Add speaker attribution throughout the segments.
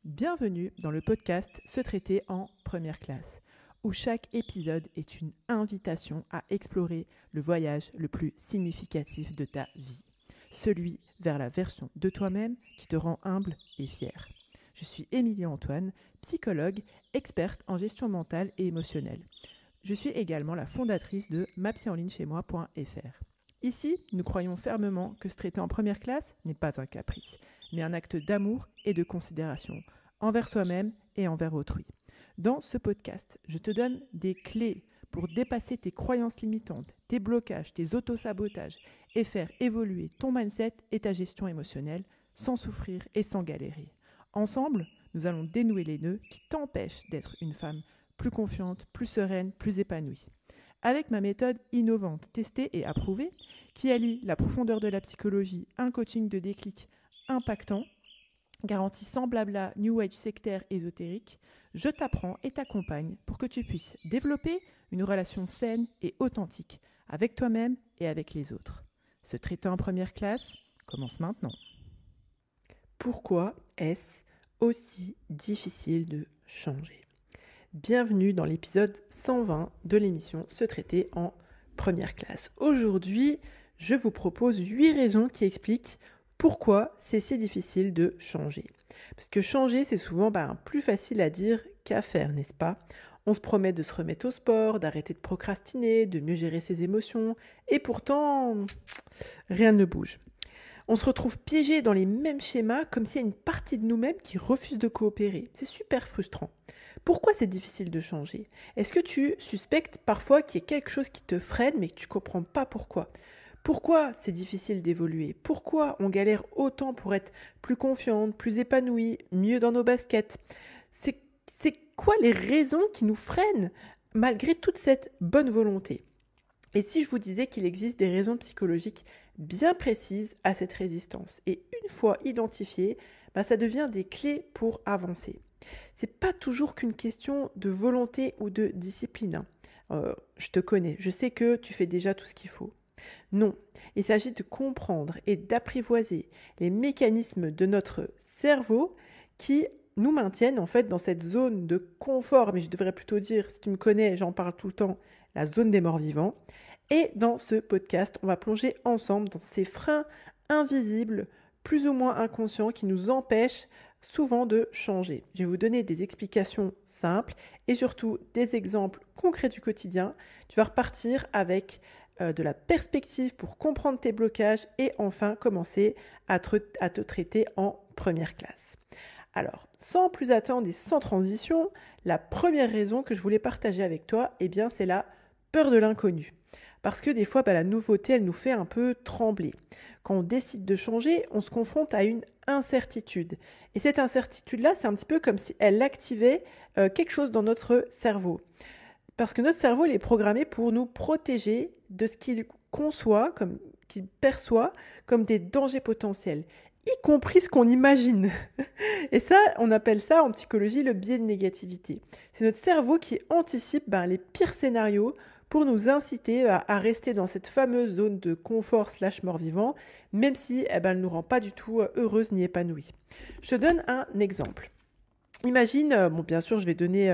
Speaker 1: Bienvenue dans le podcast Se traiter en première classe, où chaque épisode est une invitation à explorer le voyage le plus significatif de ta vie, celui vers la version de toi-même qui te rend humble et fier. Je suis Émilie Antoine, psychologue, experte en gestion mentale et émotionnelle. Je suis également la fondatrice de mapsyenlignechaismoi.fr. Ici, nous croyons fermement que se traiter en première classe n'est pas un caprice, mais un acte d'amour et de considération envers soi-même et envers autrui. Dans ce podcast, je te donne des clés pour dépasser tes croyances limitantes, tes blocages, tes autosabotages et faire évoluer ton mindset et ta gestion émotionnelle sans souffrir et sans galérer. Ensemble, nous allons dénouer les nœuds qui t'empêchent d'être une femme plus confiante, plus sereine, plus épanouie. Avec ma méthode innovante, testée et approuvée, qui allie la profondeur de la psychologie, un coaching de déclic impactant, garantie sans blabla, new age sectaire ésotérique, je t'apprends et t'accompagne pour que tu puisses développer une relation saine et authentique avec toi-même et avec les autres. Se traiter en première classe commence maintenant. Pourquoi est-ce aussi difficile de changer ? Bienvenue dans l'épisode 120 de l'émission Se traiter en première classe. Aujourd'hui, je vous propose 8 raisons qui expliquent pourquoi c'est si difficile de changer. Parce que changer, c'est souvent plus facile à dire qu'à faire, n'est-ce pas ? On se promet de se remettre au sport, d'arrêter de procrastiner, de mieux gérer ses émotions, et pourtant, rien ne bouge. On se retrouve piégé dans les mêmes schémas comme s'il y a une partie de nous-mêmes qui refuse de coopérer. C'est super frustrant. Pourquoi c'est difficile de changer ? Est-ce que tu suspectes parfois qu'il y a quelque chose qui te freine mais que tu ne comprends pas pourquoi ? Pourquoi c'est difficile d'évoluer ? Pourquoi on galère autant pour être plus confiante, plus épanouie, mieux dans nos baskets ? C'est quoi les raisons qui nous freinent malgré toute cette bonne volonté ? Et si je vous disais qu'il existe des raisons psychologiques bien précises à cette résistance, et une fois identifiées, ça devient des clés pour avancer. C'est pas toujours qu'une question de volonté ou de discipline. Je te connais, je sais que tu fais déjà tout ce qu'il faut. Non, il s'agit de comprendre et d'apprivoiser les mécanismes de notre cerveau qui nous maintiennent en fait dans cette zone de confort, mais je devrais plutôt dire, si tu me connais, j'en parle tout le temps, la zone des morts vivants. Et dans ce podcast, on va plonger ensemble dans ces freins invisibles, plus ou moins inconscients, qui nous empêchent souvent de changer. Je vais vous donner des explications simples et surtout des exemples concrets du quotidien. Tu vas repartir avec de la perspective pour comprendre tes blocages et enfin commencer à te traiter en première classe. Alors, sans plus attendre et sans transition, la première raison que je voulais partager avec toi, c'est la peur de l'inconnu. Parce que des fois, la nouveauté, elle nous fait un peu trembler. Quand on décide de changer, on se confronte à une incertitude. Et cette incertitude-là, c'est un petit peu comme si elle activait quelque chose dans notre cerveau. Parce que notre cerveau, il est programmé pour nous protéger de ce qu'il conçoit, qu'il perçoit comme des dangers potentiels, y compris ce qu'on imagine. Et ça, on appelle ça en psychologie le biais de négativité. C'est notre cerveau qui anticipe les pires scénarios pour nous inciter à rester dans cette fameuse zone de confort / mort-vivant, même si elle ne nous rend pas du tout heureuse ni épanouie. Je te donne un exemple. Imagine, bien sûr, je vais donner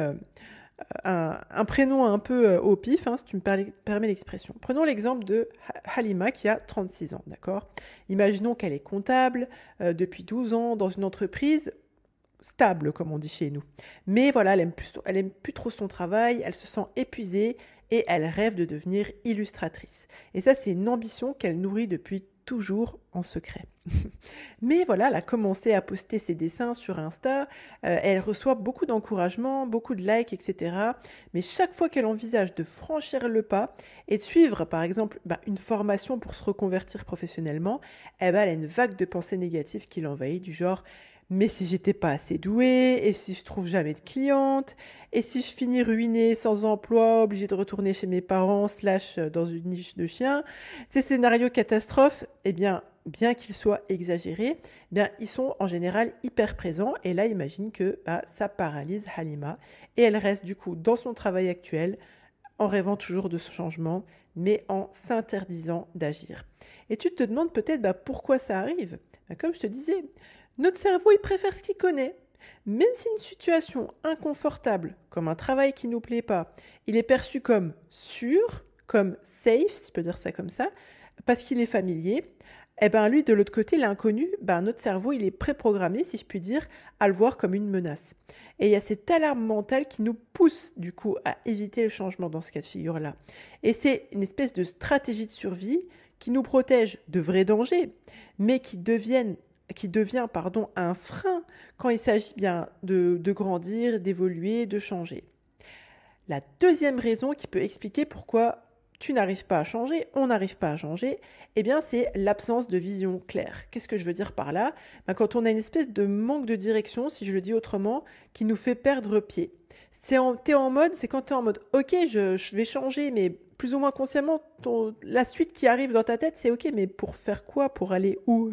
Speaker 1: un prénom un peu au pif, si tu me permets l'expression. Prenons l'exemple de Halima qui a 36 ans, d'accord ? Imaginons qu'elle est comptable depuis 12 ans dans une entreprise stable, comme on dit chez nous. Mais voilà, elle aime plus trop son travail, elle se sent épuisée et elle rêve de devenir illustratrice. Et ça, c'est une ambition qu'elle nourrit depuis toujours en secret. Mais voilà, elle a commencé à poster ses dessins sur Insta, elle reçoit beaucoup d'encouragement, beaucoup de likes, etc. Mais chaque fois qu'elle envisage de franchir le pas et de suivre, par exemple, une formation pour se reconvertir professionnellement, elle a une vague de pensées négatives qui l'envahit du genre « Mais si j'étais pas assez douée, et si je trouve jamais de cliente, et si je finis ruinée, sans emploi, obligée de retourner chez mes parents / dans une niche de chien ?» Ces scénarios catastrophes, bien qu'ils soient exagérés, ils sont en général hyper présents. Et là, imagine que ça paralyse Halima et elle reste du coup dans son travail actuel en rêvant toujours de ce changement, mais en s'interdisant d'agir. Et tu te demandes peut-être pourquoi ça arrive. Comme je te disais, notre cerveau, il préfère ce qu'il connaît. même si une situation inconfortable, comme un travail qui ne nous plaît pas, il est perçu comme sûr, comme safe, si je peux dire ça comme ça, parce qu'il est familier, eh ben lui, de l'autre côté, l'inconnu, notre cerveau, il est préprogrammé, si je puis dire, à le voir comme une menace. Et il y a cette alarme mentale qui nous pousse, du coup, à éviter le changement dans ce cas de figure-là. Et c'est une espèce de stratégie de survie qui nous protège de vrais dangers, mais qui devient un frein quand il s'agit bien de grandir, d'évoluer, de changer. La deuxième raison qui peut expliquer pourquoi tu n'arrives pas à changer, on n'arrive pas à changer, eh bien c'est l'absence de vision claire. Qu'est-ce que je veux dire par là ? Quand on a une espèce de manque de direction, si je le dis autrement, qui nous fait perdre pied. C'est quand tu es en mode, ok, je vais changer, mais plus ou moins consciemment, la suite qui arrive dans ta tête, c'est ok, mais pour faire quoi ? Pour aller où ?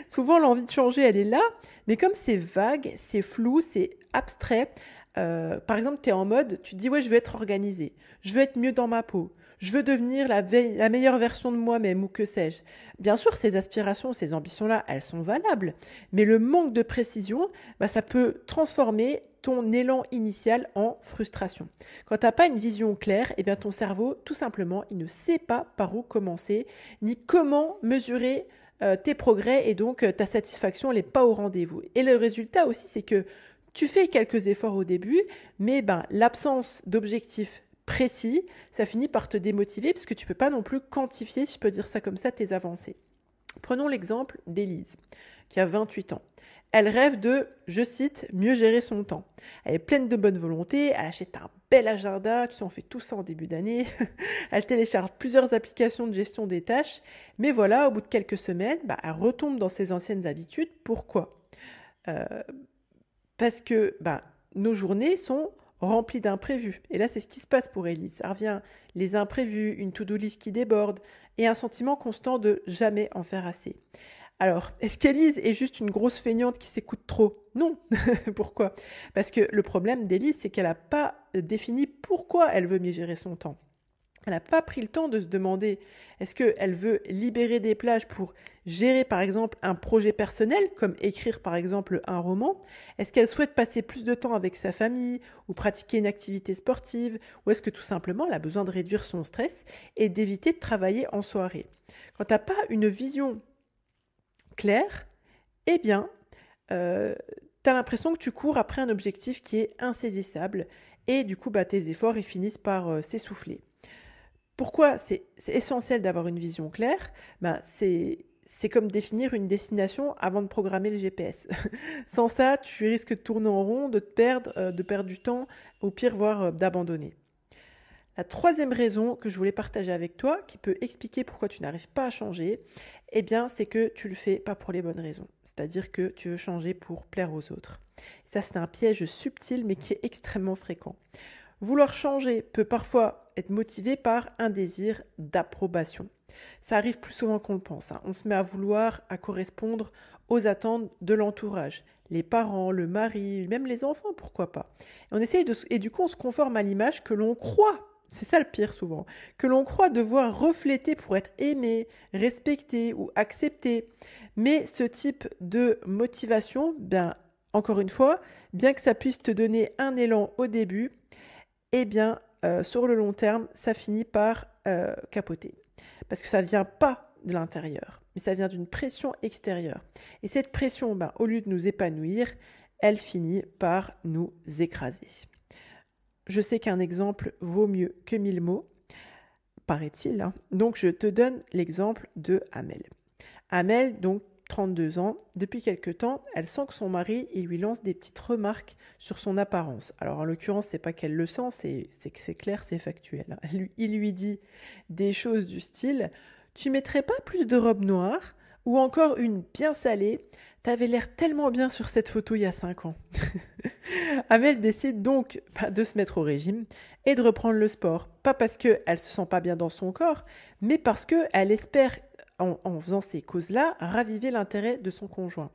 Speaker 1: Souvent, l'envie de changer, elle est là, mais comme c'est vague, c'est flou, c'est abstrait. Par exemple, tu es en mode, tu te dis, ouais, je veux être organisée, je veux être mieux dans ma peau, je veux devenir la meilleure version de moi-même ou que sais-je. Bien sûr, ces aspirations, ces ambitions-là, elles sont valables, mais le manque de précision, ça peut transformer ton élan initial en frustration. Quand tu n'as pas une vision claire, eh bien ton cerveau, tout simplement, il ne sait pas par où commencer, ni comment mesurer tes progrès, et donc ta satisfaction, elle n'est pas au rendez-vous. Et le résultat aussi, c'est que tu fais quelques efforts au début, mais l'absence d'objectifs précis, ça finit par te démotiver parce que tu ne peux pas non plus quantifier, si je peux dire ça comme ça, tes avancées. Prenons l'exemple d'Élise, qui a 28 ans. Elle rêve de, je cite, mieux gérer son temps. Elle est pleine de bonne volonté, elle achète un bel agenda, tu sais, on fait tout ça en début d'année. Elle télécharge plusieurs applications de gestion des tâches, mais voilà, au bout de quelques semaines, elle retombe dans ses anciennes habitudes. Pourquoi ? Parce que nos journées sont remplies d'imprévus. Et là, c'est ce qui se passe pour Élise. Ça revient, les imprévus, une to-do list qui déborde et un sentiment constant de jamais en faire assez. Alors, est-ce qu'Élise est juste une grosse feignante qui s'écoute trop ? Non. Pourquoi ? Parce que le problème d'Élise, c'est qu'elle n'a pas défini pourquoi elle veut mieux gérer son temps. Elle n'a pas pris le temps de se demander, est-ce qu'elle veut libérer des plages pour gérer par exemple un projet personnel, comme écrire par exemple un roman ? Est-ce qu'elle souhaite passer plus de temps avec sa famille ou pratiquer une activité sportive ? Ou est-ce que tout simplement elle a besoin de réduire son stress et d'éviter de travailler en soirée ? Quand tu n'as pas une vision claire, eh bien, tu as l'impression que tu cours après un objectif qui est insaisissable et du coup tes efforts ils finissent par s'essouffler. Pourquoi c'est essentiel d'avoir une vision claire ? C'est comme définir une destination avant de programmer le GPS. Sans ça, tu risques de tourner en rond, de te perdre, de perdre du temps, au pire, voire d'abandonner. La troisième raison que je voulais partager avec toi, qui peut expliquer pourquoi tu n'arrives pas à changer, eh bien, c'est que tu le fais pas pour les bonnes raisons. C'est-à-dire que tu veux changer pour plaire aux autres. Et ça, c'est un piège subtil, mais qui est extrêmement fréquent. Vouloir changer peut parfois être motivé par un désir d'approbation. Ça arrive plus souvent qu'on le pense. On se met à vouloir à correspondre aux attentes de l'entourage. Les parents, le mari, même les enfants, pourquoi pas. Et du coup, on se conforme à l'image que l'on croit, c'est ça le pire souvent, que l'on croit devoir refléter pour être aimé, respecté ou accepté. Mais ce type de motivation, encore une fois, bien que ça puisse te donner un élan au début, eh bien, sur le long terme, ça finit par capoter. Parce que ça ne vient pas de l'intérieur, mais ça vient d'une pression extérieure. Et cette pression, au lieu de nous épanouir, elle finit par nous écraser. Je sais qu'un exemple vaut mieux que 1000 mots, paraît-il. Donc, je te donne l'exemple de Amel. Amel, donc, 32 ans, depuis quelque temps, elle sent que son mari, il lui lance des petites remarques sur son apparence. Alors en l'occurrence, c'est pas qu'elle le sent, c'est que c'est clair, c'est factuel. Il lui dit des choses du style « Tu mettrais pas plus de robe noire ?» ou encore une bien salée « T'avais l'air tellement bien sur cette photo il y a 5 ans. » Amel décide donc de se mettre au régime et de reprendre le sport. Pas parce qu'elle se sent pas bien dans son corps, mais parce qu'elle espère en faisant ces causes-là, raviver l'intérêt de son conjoint.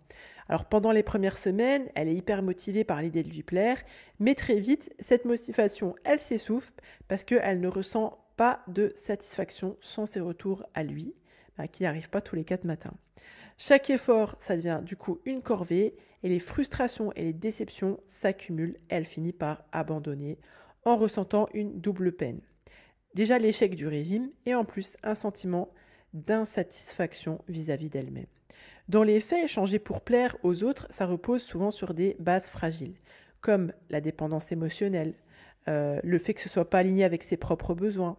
Speaker 1: Alors pendant les premières semaines, elle est hyper motivée par l'idée de lui plaire, mais très vite, cette motivation, elle s'essouffle parce qu'elle ne ressent pas de satisfaction sans ses retours à lui, qui n'arrivent pas tous les 4 matins. Chaque effort, ça devient du coup une corvée et les frustrations et les déceptions s'accumulent. Elle finit par abandonner en ressentant une double peine. Déjà l'échec du régime et en plus un sentiment d'insatisfaction vis-à-vis d'elle-même. Dans les faits, changer pour plaire aux autres, ça repose souvent sur des bases fragiles, comme la dépendance émotionnelle, le fait que ce ne soit pas aligné avec ses propres besoins,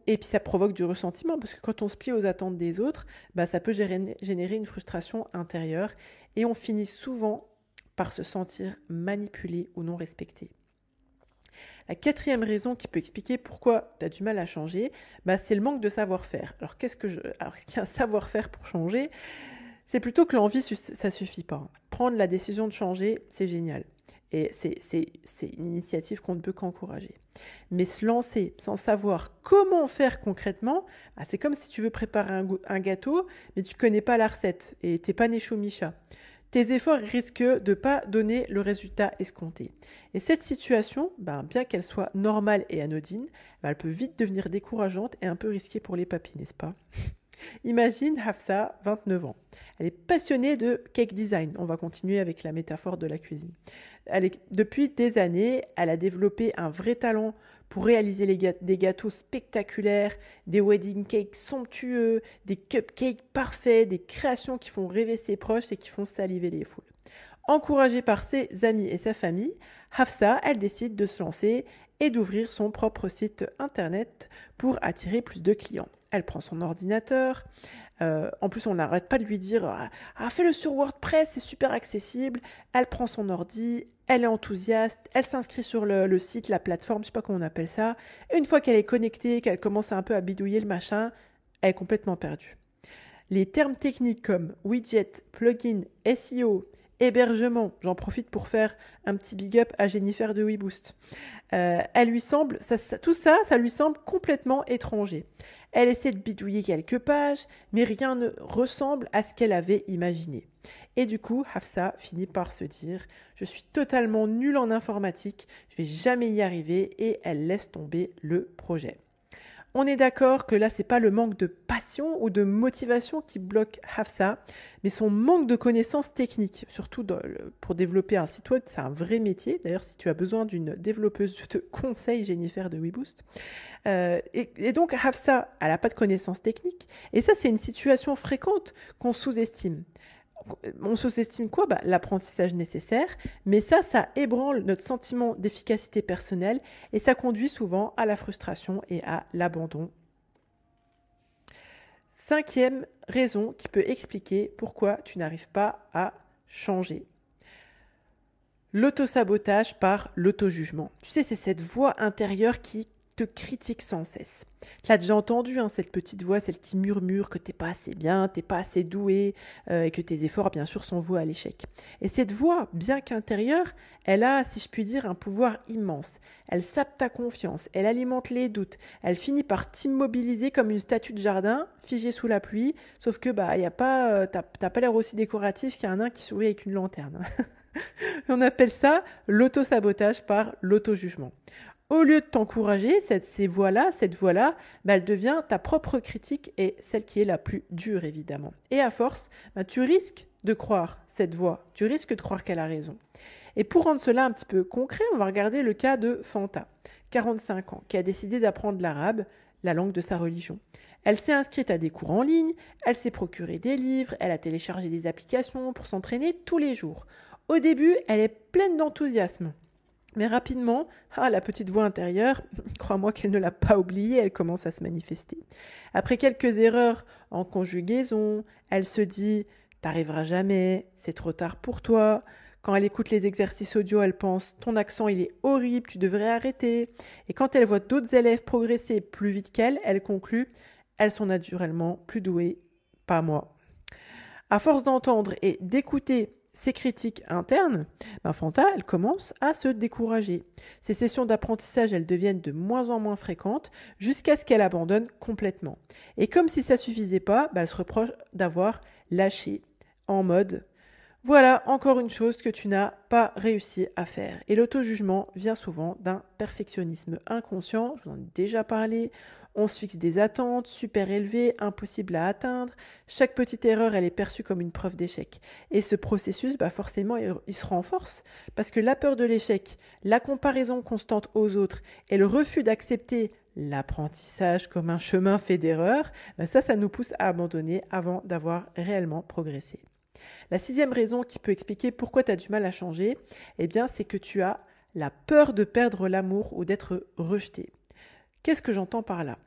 Speaker 1: et puis ça provoque du ressentiment, parce que quand on se plie aux attentes des autres, ça peut générer une frustration intérieure, et on finit souvent par se sentir manipulé ou non respecté. La quatrième raison qui peut expliquer pourquoi tu as du mal à changer, c'est le manque de savoir-faire. Alors, est-ce qu'il y a un savoir-faire pour changer ? C'est plutôt que l'envie, ça ne suffit pas. Prendre la décision de changer, c'est génial. Et c'est une initiative qu'on ne peut qu'encourager. Mais se lancer sans savoir comment faire concrètement, c'est comme si tu veux préparer un gâteau, mais tu ne connais pas la recette et tu n'es pas né choumicha. Tes efforts risquent de ne pas donner le résultat escompté. Et cette situation, bien qu'elle soit normale et anodine, elle peut vite devenir décourageante et un peu risquée pour les papis, n'est-ce pas ? Imagine Hafsa, 29 ans. Elle est passionnée de cake design. On va continuer avec la métaphore de la cuisine. Depuis des années, elle a développé un vrai talent pour réaliser des gâteaux spectaculaires, des wedding cakes somptueux, des cupcakes parfaits, des créations qui font rêver ses proches et qui font saliver les foules. Encouragée par ses amis et sa famille, Hafsa, elle décide de se lancer et d'ouvrir son propre site internet pour attirer plus de clients. Elle prend son ordinateur. En plus, on n'arrête pas de lui dire « fais-le sur WordPress, c'est super accessible ». Elle prend son ordi, elle est enthousiaste, elle s'inscrit sur le site, la plateforme, je ne sais pas comment on appelle ça. Et une fois qu'elle est connectée, qu'elle commence un peu à bidouiller le machin, elle est complètement perdue. Les termes techniques comme widget, plugin, SEO, hébergement, j'en profite pour faire un petit big up à Jennifer de WeBoost. Tout ça lui semble complètement étranger. Elle essaie de bidouiller quelques pages, mais rien ne ressemble à ce qu'elle avait imaginé. Et du coup, Hafsa finit par se dire « Je suis totalement nulle en informatique, je vais jamais y arriver » et elle laisse tomber le projet. On est d'accord que là, c'est pas le manque de passion ou de motivation qui bloque Hafsa, mais son manque de connaissances techniques. Surtout pour développer un site web, c'est un vrai métier. D'ailleurs, si tu as besoin d'une développeuse, je te conseille Jennifer de WeBoost. Et donc, Hafsa, elle n'a pas de connaissances techniques. Et ça, c'est une situation fréquente qu'on sous-estime. On sous-estime quoi ? L'apprentissage nécessaire, mais ça ébranle notre sentiment d'efficacité personnelle et ça conduit souvent à la frustration et à l'abandon. Cinquième raison qui peut expliquer pourquoi tu n'arrives pas à changer. L'autosabotage par l'auto-jugement. Tu sais, c'est cette voix intérieure qui te critique sans cesse. Tu l'as déjà entendu, cette petite voix, celle qui murmure que t'es pas assez bien, t'es pas assez doué et que tes efforts, bien sûr, sont voués à l'échec. Et cette voix, bien qu'intérieure, elle a, si je puis dire, un pouvoir immense. Elle sape ta confiance, elle alimente les doutes, elle finit par t'immobiliser comme une statue de jardin, figée sous la pluie, sauf que t'as pas l'air aussi décoratif qu'un nain qui sourit avec une lanterne. On appelle ça l'autosabotage par l'auto-jugement. Au lieu de t'encourager, cette voix-là, elle devient ta propre critique et celle qui est la plus dure, évidemment. Et à force, tu risques de croire cette voix, tu risques de croire qu'elle a raison. Et pour rendre cela un petit peu concret, on va regarder le cas de Fanta, 45 ans, qui a décidé d'apprendre l'arabe, la langue de sa religion. Elle s'est inscrite à des cours en ligne, elle s'est procuré des livres, elle a téléchargé des applications pour s'entraîner tous les jours. Au début, elle est pleine d'enthousiasme. Mais rapidement, la petite voix intérieure, crois-moi qu'elle ne l'a pas oubliée, elle commence à se manifester. Après quelques erreurs en conjugaison, elle se dit « t'arriveras jamais, c'est trop tard pour toi ». Quand elle écoute les exercices audio, elle pense « ton accent il est horrible, tu devrais arrêter ». Et quand elle voit d'autres élèves progresser plus vite qu'elle, elle conclut « elles sont naturellement plus douées, pas moi ». À force d'entendre et d'écouter ces critiques internes, Fanta, elle commence à se décourager. Ces sessions d'apprentissage, elles deviennent de moins en moins fréquentes jusqu'à ce qu'elle abandonne complètement. Et comme si ça suffisait pas, elle se reproche d'avoir lâché en mode Voilà encore une chose que tu n'as pas réussi à faire. Et l'auto-jugement vient souvent d'un perfectionnisme inconscient, je vous en ai déjà parlé. On se fixe des attentes super élevées, impossibles à atteindre. Chaque petite erreur, elle est perçue comme une preuve d'échec. Et ce processus, forcément, il se renforce. Parce que la peur de l'échec, la comparaison constante aux autres et le refus d'accepter l'apprentissage comme un chemin fait d'erreurs, ça nous pousse à abandonner avant d'avoir réellement progressé. La 6e raison qui peut expliquer pourquoi tu as du mal à changer, c'est que tu as la peur de perdre l'amour ou d'être rejeté. Qu'est-ce que j'entends par là ?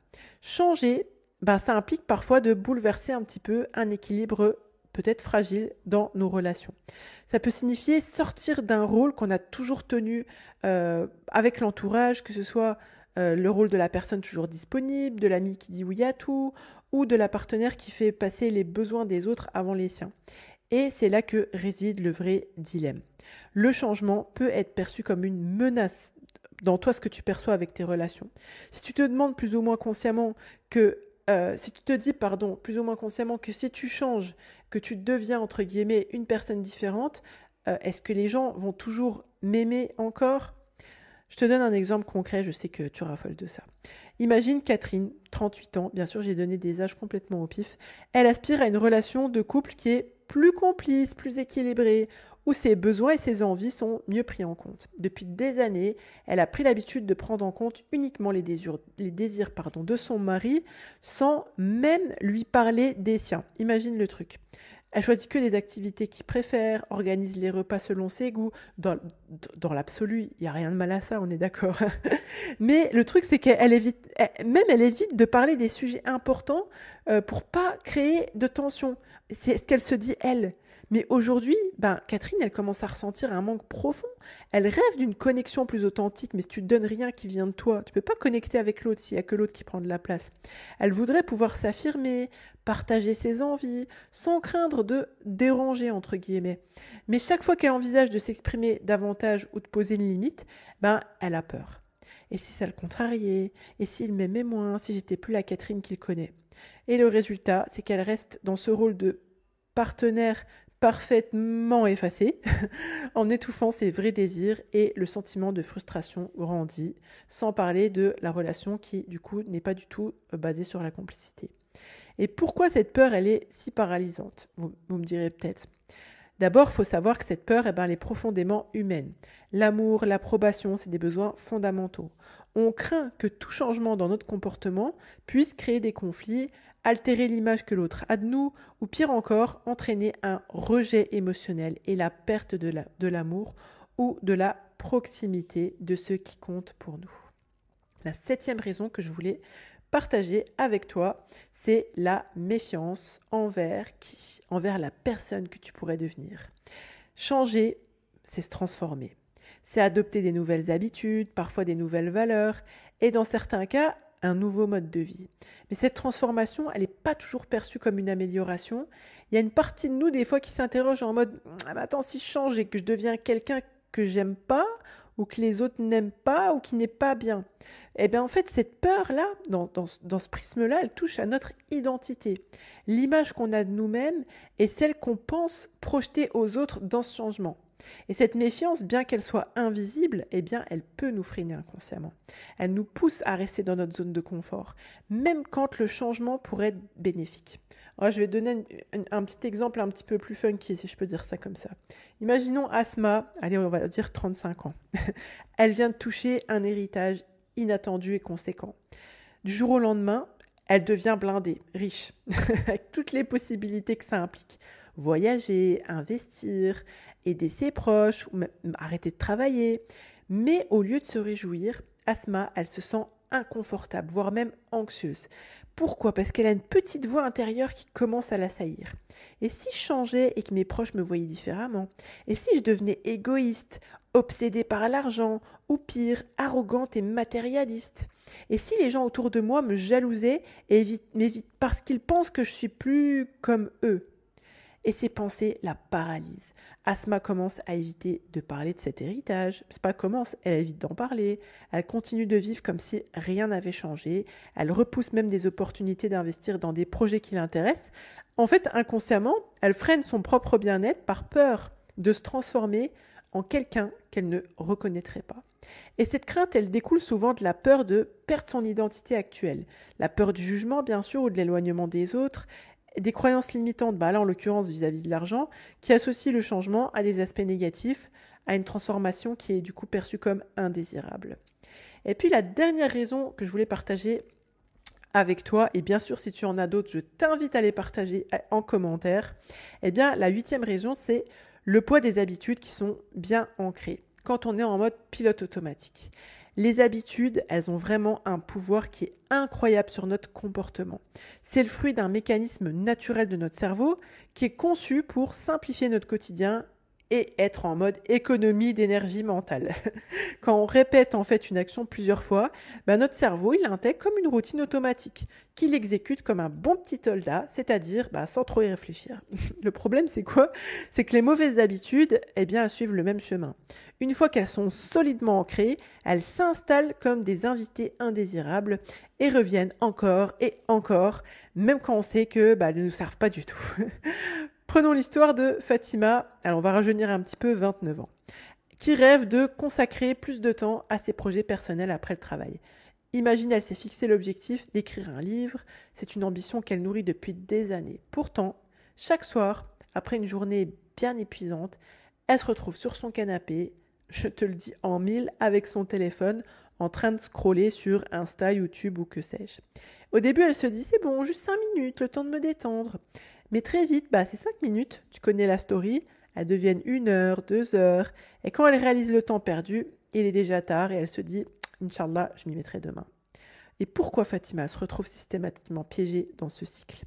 Speaker 1: Changer, ça implique parfois de bouleverser un petit peu un équilibre peut-être fragile dans nos relations. Ça peut signifier sortir d'un rôle qu'on a toujours tenu avec l'entourage, que ce soit le rôle de la personne toujours disponible, de l'ami qui dit oui à tout, ou de la partenaire qui fait passer les besoins des autres avant les siens. Et c'est là que réside le vrai dilemme. Le changement peut être perçu comme une menace dans toi, ce que tu perçois avec tes relations. Si tu te demandes plus ou moins consciemment que, si tu te dis, plus ou moins consciemment que si tu changes, que tu deviens, entre guillemets, une personne différente, est-ce que les gens vont toujours m'aimer encore ? Je te donne un exemple concret, je sais que tu raffoles de ça. Imagine Catherine, 38 ans, bien sûr j'ai donné des âges complètement au pif, elle aspire à une relation de couple qui est plus complice, plus équilibrée, où ses besoins et ses envies sont mieux pris en compte. Depuis des années, elle a pris l'habitude de prendre en compte uniquement les désirs de son mari, sans même lui parler des siens. Imagine le truc. Elle choisit que des activités qu'il préfère, organise les repas selon ses goûts. Dans l'absolu, il n'y a rien de mal à ça, on est d'accord. Mais le truc, c'est qu'elle évite de parler des sujets importants pour pas créer de tension. C'est ce qu'elle se dit, elle. Mais aujourd'hui, Catherine, elle commence à ressentir un manque profond. Elle rêve d'une connexion plus authentique, mais si tu ne donnes rien qui vient de toi, tu ne peux pas connecter avec l'autre s'il n'y a que l'autre qui prend de la place. Elle voudrait pouvoir s'affirmer, partager ses envies, sans craindre de déranger, entre guillemets. Mais chaque fois qu'elle envisage de s'exprimer davantage ou de poser une limite, elle a peur. Et si ça le contrariait ? Et s'il m'aimait moins ? Si j'étais plus la Catherine qu'il connaît ? Et le résultat, c'est qu'elle reste dans ce rôle de partenaire parfaitement effacé, en étouffant ses vrais désirs, et le sentiment de frustration grandit, sans parler de la relation qui, du coup, n'est pas du tout basée sur la complicité. Et pourquoi cette peur, elle est si paralysante ? Vous me direz peut-être. D'abord, il faut savoir que cette peur, elle est profondément humaine. L'amour, l'approbation, c'est des besoins fondamentaux. On craint que tout changement dans notre comportement puisse créer des conflits, altérer l'image que l'autre a de nous, ou pire encore, entraîner un rejet émotionnel et la perte de l'amour ou de la proximité de ceux qui comptent pour nous. La 7e raison que je voulais partager avec toi, c'est la méfiance envers qui ? Envers la personne que tu pourrais devenir. Changer, c'est se transformer. C'est adopter des nouvelles habitudes, parfois des nouvelles valeurs, et dans certains cas, un nouveau mode de vie. Mais cette transformation, elle n'est pas toujours perçue comme une amélioration. Il y a une partie de nous, des fois, qui s'interroge en mode « Ah, mais attends, si je change et que je deviens quelqu'un que j'aime pas, ou que les autres n'aiment pas, ou qui n'est pas bien », en fait, cette peur-là, dans ce prisme-là, elle touche à notre identité. L'image qu'on a de nous-mêmes est celle qu'on pense projeter aux autres dans ce changement. Et cette méfiance, bien qu'elle soit invisible, elle peut nous freiner inconsciemment. Elle nous pousse à rester dans notre zone de confort, même quand le changement pourrait être bénéfique. Alors, je vais donner un petit exemple un petit peu plus funky, si je peux dire ça comme ça. Imaginons Asma, allez, on va dire 35 ans. Elle vient de toucher un héritage inattendu et conséquent. Du jour au lendemain, elle devient blindée, riche, avec toutes les possibilités que ça implique. Voyager, investir, aider ses proches, ou même arrêter de travailler. Mais au lieu de se réjouir, Asma, elle se sent inconfortable, voire même anxieuse. Pourquoi ? Parce qu'elle a une petite voix intérieure qui commence à l'assaillir. Et si je changeais et que mes proches me voyaient différemment ? Et si je devenais égoïste, obsédée par l'argent, ou pire, arrogante et matérialiste ? Et si les gens autour de moi me jalousaient et m'évitent parce qu'ils pensent que je suis plus comme eux ? et ces pensées la paralysent. Asma commence à éviter de parler de cet héritage. C'est pas commence, elle évite d'en parler. Elle continue de vivre comme si rien n'avait changé. Elle repousse même des opportunités d'investir dans des projets qui l'intéressent. En fait, inconsciemment, elle freine son propre bien-être par peur de se transformer en quelqu'un qu'elle ne reconnaîtrait pas. Et cette crainte, elle découle souvent de la peur de perdre son identité actuelle. La peur du jugement, bien sûr, ou de l'éloignement des autres. Des croyances limitantes, là en l'occurrence vis-à-vis de l'argent, qui associent le changement à des aspects négatifs, à une transformation qui est du coup perçue comme indésirable. Et puis la dernière raison que je voulais partager avec toi, et bien sûr si tu en as d'autres, je t'invite à les partager en commentaire, eh bien la 8e raison, c'est le poids des habitudes qui sont bien ancrées, quand on est en mode pilote automatique. Les habitudes, elles ont vraiment un pouvoir qui est incroyable sur notre comportement. C'est le fruit d'un mécanisme naturel de notre cerveau qui est conçu pour simplifier notre quotidien et être en mode économie d'énergie mentale. Quand on répète en fait une action plusieurs fois, notre cerveau il l'intègre comme une routine automatique qu'il exécute comme un bon petit soldat, c'est-à-dire sans trop y réfléchir. Le problème c'est quoi ? C'est que les mauvaises habitudes, elles suivent le même chemin. Une fois qu'elles sont solidement ancrées, elles s'installent comme des invités indésirables et reviennent encore et encore, même quand on sait que elles ne nous servent pas du tout. Prenons l'histoire de Fatima, alors on va rajeunir un petit peu, 29 ans, qui rêve de consacrer plus de temps à ses projets personnels après le travail. Imagine, elle s'est fixé l'objectif d'écrire un livre, c'est une ambition qu'elle nourrit depuis des années. Pourtant, chaque soir, après une journée bien épuisante, elle se retrouve sur son canapé, je te le dis en mille, avec son téléphone, en train de scroller sur Insta, YouTube ou que sais-je. Au début, elle se dit, c'est bon, juste 5 minutes, le temps de me détendre. Mais très vite, ces 5 minutes, tu connais la story, elles deviennent 1 heure, 2 heures. Et quand elle réalise le temps perdu, il est déjà tard et elle se dit « Inch'Allah, je m'y mettrai demain ». Et pourquoi Fatima se retrouve systématiquement piégée dans ce cycle ?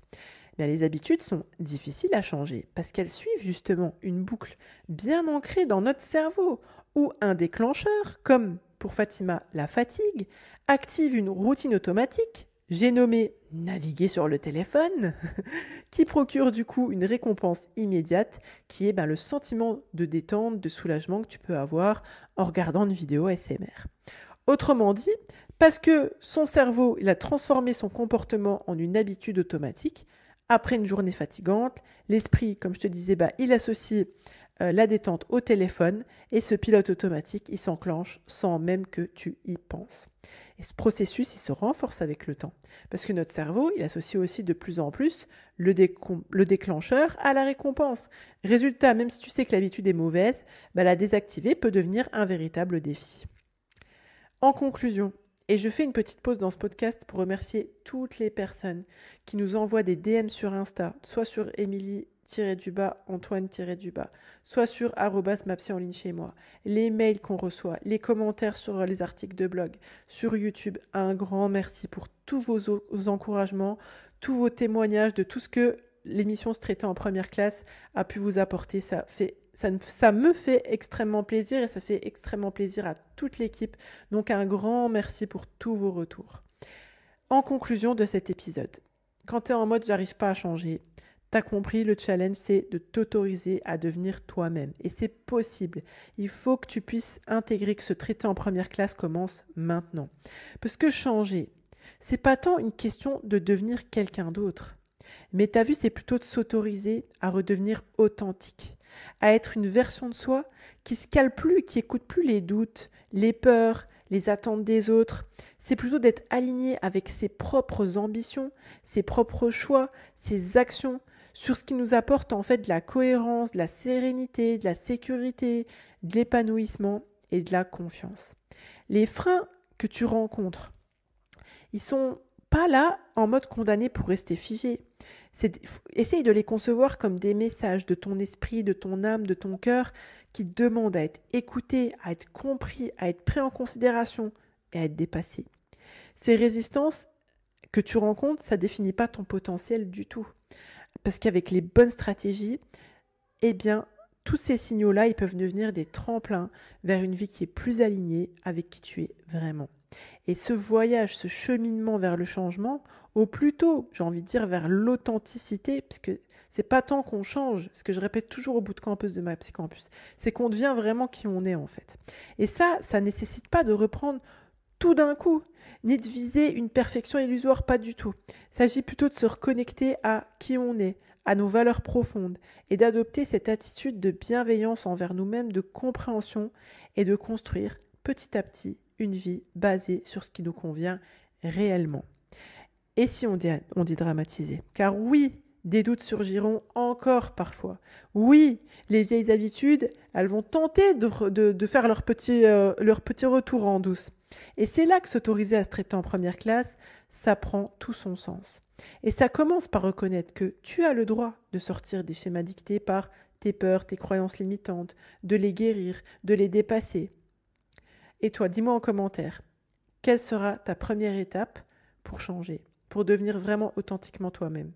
Speaker 1: Les habitudes sont difficiles à changer parce qu'elles suivent justement une boucle bien ancrée dans notre cerveau où un déclencheur, comme pour Fatima la fatigue, active une routine automatique, j'ai nommé « naviguer sur le téléphone », qui procure du coup une récompense immédiate qui est le sentiment de détente, de soulagement que tu peux avoir en regardant une vidéo ASMR. Autrement dit, parce que son cerveau il a transformé son comportement en une habitude automatique, après une journée fatigante, l'esprit, comme je te disais, il associe la détente au téléphone et ce pilote automatique, il s'enclenche sans même que tu y penses. Et ce processus, il se renforce avec le temps. Parce que notre cerveau, il associe aussi de plus en plus le déclencheur à la récompense. Résultat, même si tu sais que l'habitude est mauvaise, la désactiver peut devenir un véritable défi. En conclusion, et je fais une petite pause dans ce podcast pour remercier toutes les personnes qui nous envoient des DM sur Insta, soit sur Émilie-Antoine-, soit sur @mapsy en ligne chez moi, les mails qu'on reçoit, les commentaires sur les articles de blog, sur YouTube. Un grand merci pour tous vos encouragements, tous vos témoignages de tout ce que l'émission Se traiter en première classe a pu vous apporter. Ça me fait extrêmement plaisir et ça fait extrêmement plaisir à toute l'équipe. Donc un grand merci pour tous vos retours. En conclusion de cet épisode, quand tu es en mode j'arrive pas à changer, t'as compris, le challenge c'est de t'autoriser à devenir toi-même. Et c'est possible. Il faut que tu puisses intégrer que se traiter en première classe commence maintenant. Parce que changer, c'est pas tant une question de devenir quelqu'un d'autre. Mais t'as vu, c'est plutôt de s'autoriser à redevenir authentique, à être une version de soi qui se cale plus, qui écoute plus les doutes, les peurs, les attentes des autres. C'est plutôt d'être aligné avec ses propres ambitions, ses propres choix, ses actions, sur ce qui nous apporte en fait de la cohérence, de la sérénité, de la sécurité, de l'épanouissement et de la confiance. Les freins que tu rencontres, ils sont pas là en mode condamné pour rester figé. Essaye de les concevoir comme des messages de ton esprit, de ton âme, de ton cœur qui demandent à être écoutés, à être compris, à être pris en considération et à être dépassés. Ces résistances que tu rencontres, ça ne définit pas ton potentiel du tout. Parce qu'avec les bonnes stratégies, tous ces signaux-là, ils peuvent devenir des tremplins vers une vie qui est plus alignée avec qui tu es vraiment. Et ce voyage, ce cheminement vers le changement, ou plutôt, j'ai envie de dire, vers l'authenticité, puisque c'est pas tant qu'on change, ce que je répète toujours au bootcampus de MapsyCampus, c'est qu'on devient vraiment qui on est en fait. Et ça nécessite pas de reprendre tout d'un coup, ni de viser une perfection illusoire, pas du tout. Il s'agit plutôt de se reconnecter à qui on est, à nos valeurs profondes, et d'adopter cette attitude de bienveillance envers nous-mêmes, de compréhension, et de construire petit à petit une vie basée sur ce qui nous convient réellement. Et si on dit dramatiser? Car oui, des doutes surgiront encore parfois. Oui, les vieilles habitudes, elles vont tenter de faire leur petit retour en douce. Et c'est là que s'autoriser à se traiter en première classe, ça prend tout son sens. Et ça commence par reconnaître que tu as le droit de sortir des schémas dictés par tes peurs, tes croyances limitantes, de les guérir, de les dépasser. Et toi, dis-moi en commentaire, quelle sera ta première étape pour changer, pour devenir vraiment authentiquement toi-même?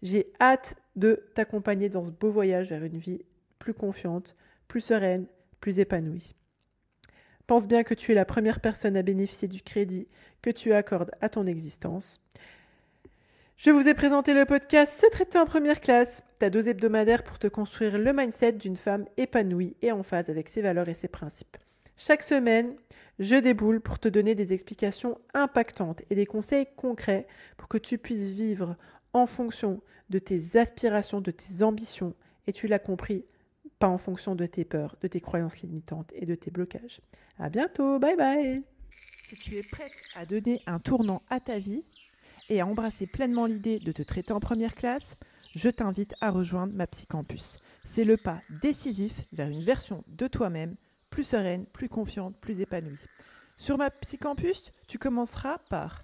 Speaker 1: J'ai hâte de t'accompagner dans ce beau voyage vers une vie plus confiante, plus sereine, plus épanouie. Pense bien que tu es la première personne à bénéficier du crédit que tu accordes à ton existence. Je vous ai présenté le podcast Se traiter en première classe, ta dose hebdomadaire pour te construire le mindset d'une femme épanouie et en phase avec ses valeurs et ses principes. Chaque semaine, je déboule pour te donner des explications impactantes et des conseils concrets pour que tu puisses vivre en fonction de tes aspirations, de tes ambitions, et tu l'as compris, pas en fonction de tes peurs, de tes croyances limitantes et de tes blocages. À bientôt, bye bye. Si tu es prête à donner un tournant à ta vie et à embrasser pleinement l'idée de te traiter en première classe, je t'invite à rejoindre MapsyCampus. C'est le pas décisif vers une version de toi-même plus sereine, plus confiante, plus épanouie. Sur MapsyCampus, tu commenceras par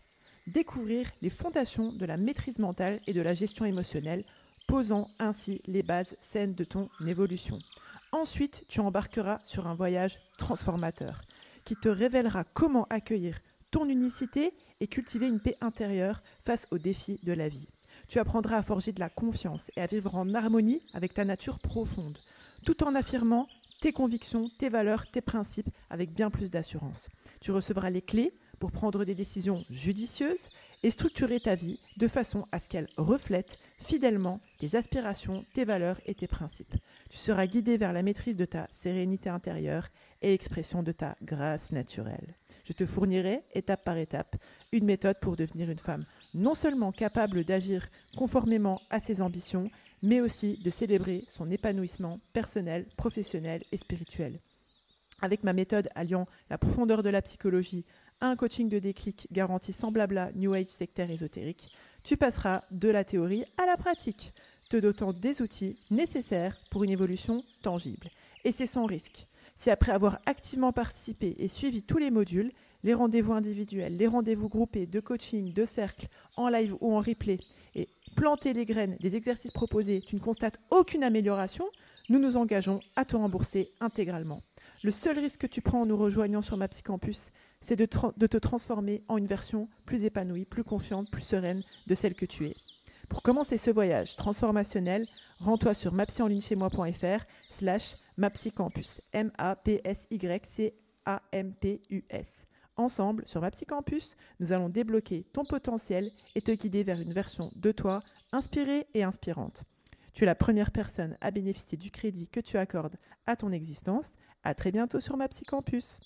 Speaker 1: découvrir les fondations de la maîtrise mentale et de la gestion émotionnelle, posant ainsi les bases saines de ton évolution. Ensuite, tu embarqueras sur un voyage transformateur qui te révélera comment accueillir ton unicité et cultiver une paix intérieure face aux défis de la vie. Tu apprendras à forger de la confiance et à vivre en harmonie avec ta nature profonde, tout en affirmant tes convictions, tes valeurs, tes principes avec bien plus d'assurance. Tu recevras les clés pour prendre des décisions judicieuses et structurer ta vie de façon à ce qu'elle reflète fidèlement tes aspirations, tes valeurs et tes principes. Tu seras guidé vers la maîtrise de ta sérénité intérieure et l'expression de ta grâce naturelle. Je te fournirai, étape par étape, une méthode pour devenir une femme non seulement capable d'agir conformément à ses ambitions, mais aussi de célébrer son épanouissement personnel, professionnel et spirituel. Avec ma méthode alliant la profondeur de la psychologie à un coaching de déclic garanti sans blabla, New Age sectaire ésotérique, tu passeras de la théorie à la pratique, te dotant des outils nécessaires pour une évolution tangible. Et c'est sans risque. Si après avoir activement participé et suivi tous les modules, les rendez-vous individuels, les rendez-vous groupés de coaching, de cercle, en live ou en replay, et planter les graines des exercices proposés, tu ne constates aucune amélioration, nous nous engageons à te rembourser intégralement. Le seul risque que tu prends en nous rejoignant sur MapsyCampus, c'est de te transformer en une version plus épanouie, plus confiante, plus sereine de celle que tu es. Pour commencer ce voyage transformationnel, rends-toi sur mapsyenligne-chez-moi.fr/MapsyCampus, MapsyCampus. Ensemble, sur MapsyCampus, nous allons débloquer ton potentiel et te guider vers une version de toi inspirée et inspirante. Tu es la première personne à bénéficier du crédit que tu accordes à ton existence. À très bientôt sur MapsyCampus.